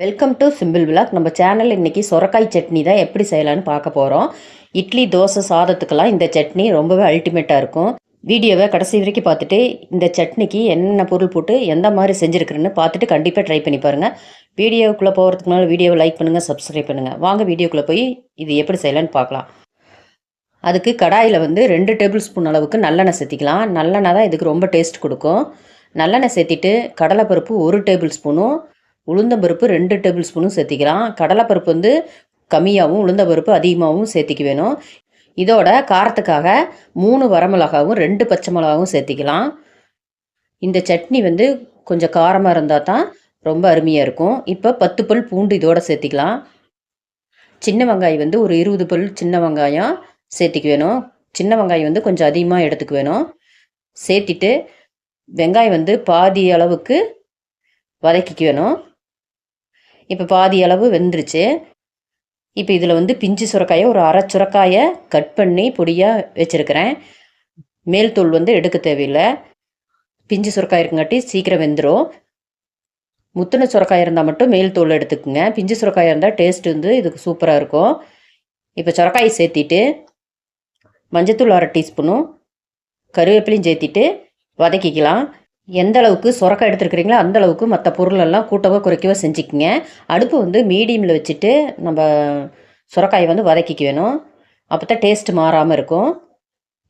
Welcome to simple vlog. நம்ம channel இன்றைக்கி சொரக்காய் சட்னி தான் எப்படி செய்யலான்னு பார்க்க போகிறோம். இட்லி, தோசை, சாதத்துக்கெல்லாம் இந்த சட்னி ரொம்பவே அல்டிமேட்டாக இருக்கும். வீடியோவை கடைசி வரைக்கும் பார்த்துட்டு இந்த சட்னிக்கு என்னென்ன பொருள் போட்டு எந்த மாதிரி செஞ்சுருக்குறேன்னு பார்த்துட்டு கண்டிப்பாக ட்ரை பண்ணி பாருங்கள். வீடியோக்குள்ளே போகிறதுக்கு முன்னால் வீடியோவை லைக் பண்ணுங்கள், சப்ஸ்கிரைப் பண்ணுங்கள். வாங்க வீடியோக்குள்ளே போய் இது எப்படி செய்யலான்னு பார்க்கலாம். அதுக்கு கடாயில் 2 டேபிள் ஸ்பூன் அளவுக்கு நல்லெண்ணெய் சேர்த்திக்கலாம். நல்லெண்ணெய் தான் இதுக்கு ரொம்ப டேஸ்ட் கொடுக்கும். நல்லெண்ணெய் சேர்த்திட்டு கடலைப்பருப்பு 1 டேபிள் ஸ்பூனும், உளுந்தம்பருப்பு 2 டேபிள் ஸ்பூனும் சேர்த்திக்கலாம். கடலைப்பருப்பு கம்மியாகவும் உளுந்தம்பருப்பு அதிகமாகவும் சேர்த்திக்க வேணும். இதோட காரத்துக்காக 3 வரமிளகாவும் 2 பச்சை மிளகாவும் சேர்த்திக்கலாம். இந்த சட்னி கொஞ்சம் காரமாக இருந்தால் தான் ரொம்ப அருமையாக இருக்கும். இப்போ 10 பல் பூண்டு இதோட சேர்த்திக்கலாம். சின்ன வெங்காயம் ஒரு 20 பல் சின்ன வெங்காயம் சேர்த்திக்க வேணும். சின்ன வெங்காயம் கொஞ்சம் அதிகமாக எடுத்துக்க வேணும். சேர்த்திட்டு வெங்காயம் பாதி அளவுக்கு வதக்கிக்க வேணும். இப்போ பாதி அளவு வெந்துருச்சு. இப்போ இதில் பிஞ்சு சுரக்காயை ஒரு அரை சுரக்காயை கட் பண்ணி பொடியாக வச்சுருக்கிறேன். மேல் தோல் எடுக்க தேவையில்லை. பிஞ்சு சுரக்காய் இருக்குங்காட்டி சீக்கிரம் வெந்துடும். முத்தின சுரக்காய் இருந்தால் மட்டும் மேல் தோல் எடுத்துக்குங்க. பிஞ்சு சுரக்காய் இருந்தால் டேஸ்ட் இதுக்கு சூப்பராக இருக்கும். இப்போ சுரக்காயை சேர்த்திட்டு மஞ்சத்தூள் 1/2 டீஸ்பூனும் கருவேப்பிலையும் சேர்த்திட்டு வதக்கிக்கலாம். எந்த அளவுக்கு சுரக்காய் எடுத்துருக்கிறீங்களோ அந்த அளவுக்கு மற்ற பொருளெல்லாம் கூட்டவோ குறைக்கவோ செஞ்சுக்கிங்க. அடுப்பு மீடியமில் வச்சுட்டு நம்ம சுரக்காயை வதக்கிக்க வேணும். அப்போ தான் டேஸ்ட்டு மாறாமல் இருக்கும்.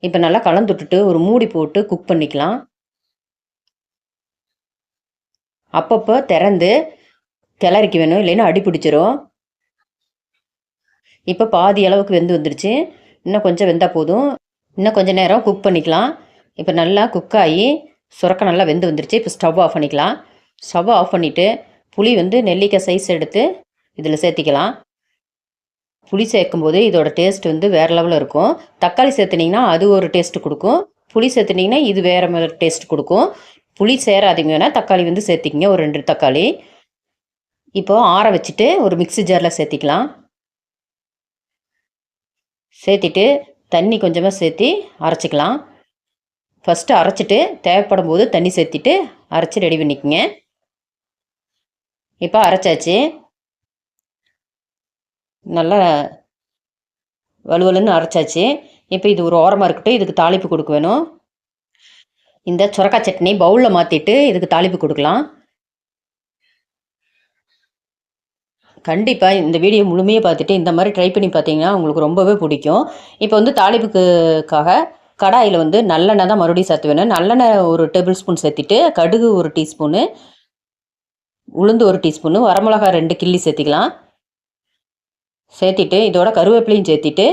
இப்போ நல்லா கலந்துட்டுட்டு ஒரு மூடி போட்டு குக் பண்ணிக்கலாம். அப்பப்போ திறந்து கிளறிக்க வேணும், இல்லைன்னா அடி பிடிச்சிரும். இப்போ பாதி அளவுக்கு வந்துருச்சு. இன்னும் கொஞ்சம் வெந்தால் போதும். இன்னும் கொஞ்சம் நேரம் குக் பண்ணிக்கலாம். இப்போ நல்லா குக்காகி சுரக்காய் நல்லா வந்துருச்சு. இப்போ ஸ்டவ் ஆஃப் பண்ணிக்கலாம். ஸ்டவ் ஆஃப் பண்ணிவிட்டு புளி நெல்லிக்காய் சைஸ் எடுத்து இதில் சேர்த்திக்கலாம். புளி சேர்க்கும்போது இதோட டேஸ்ட் வேறு லெவலில் இருக்கும். தக்காளி சேர்த்துனிங்கன்னா அது ஒரு டேஸ்ட்டு கொடுக்கும். புளி சேர்த்துனிங்கன்னா இது வேறு மாதிரி டேஸ்ட் கொடுக்கும். புளி சேராதீங்கன்னா தக்காளி சேர்த்திக்கிங்க, ஒரு 2 தக்காளி. இப்போது ஆற வச்சுட்டு ஒரு மிக்ஸி ஜாரில் சேர்த்திக்கலாம். சேர்த்திட்டு தண்ணி கொஞ்சமாக சேர்த்தி அரைச்சிக்கலாம். ஃபஸ்ட்டு அரைச்சிட்டு தேவைப்படும் போது தண்ணி சேர்த்திட்டு அரைச்சி ரெடி பண்ணிக்கோங்க. இப்போ அரைச்சாச்சு. நல்லா வலுவலுன்னு அரைச்சாச்சு. இப்போ இது ஒரு ஓரமாக இருக்கட்டும். இதுக்கு தாளிப்பு கொடுக்க வேணும். இந்த சுரக்காய் சட்னி பவுலில் மாற்றிட்டு இதுக்கு தாளிப்பு கொடுக்கலாம். கண்டிப்பாக இந்த வீடியோ முழுமையாக பார்த்துட்டு இந்த மாதிரி ட்ரை பண்ணி பார்த்தீங்கன்னா உங்களுக்கு ரொம்பவே பிடிக்கும். இப்போ தாளிப்புக்காக கடாயில் நல்லெண்ணெய் தான் மறுபடியும் சேர்த்து வேணும். நல்லெண்ணெய் 1 டேபிள் ஸ்பூன் சேர்த்திட்டு கடுகு 1 டீஸ்பூனு, உளுந்து 1 டீஸ்பூனு, வரமிளகா 2 கிள்ளி சேர்த்திக்கலாம். சேர்த்திட்டு இதோட கருவேப்பிலையும் சேர்த்திட்டு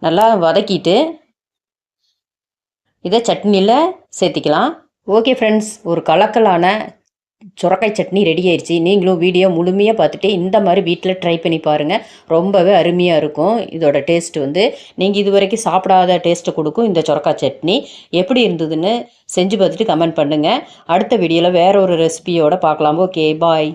நல்லா வதக்கிட்டு இதை சட்னியில் சேர்த்திக்கலாம். ஓகே ஃப்ரெண்ட்ஸ், ஒரு கலக்கலான சுரக்காய் சட்னி ரெடி ஆயிடுச்சு. நீங்களும் வீடியோ முழுமையாக பார்த்துட்டு இந்த மாதிரி வீட்டில் ட்ரை பண்ணி பாருங்கள். ரொம்பவே அருமையாக இருக்கும். இதோட டேஸ்ட் நீங்கள் இது வரைக்கும் சாப்பிடாத டேஸ்ட்டு கொடுக்கும். இந்த சுரக்காய் சட்னி எப்படி இருந்ததுன்னு செஞ்சு பார்த்துட்டு கமெண்ட் பண்ணுங்கள். அடுத்த வீடியோவில் வேறு ஒரு ரெசிபியோடு பார்க்கலாம். ஓகே, பாய்.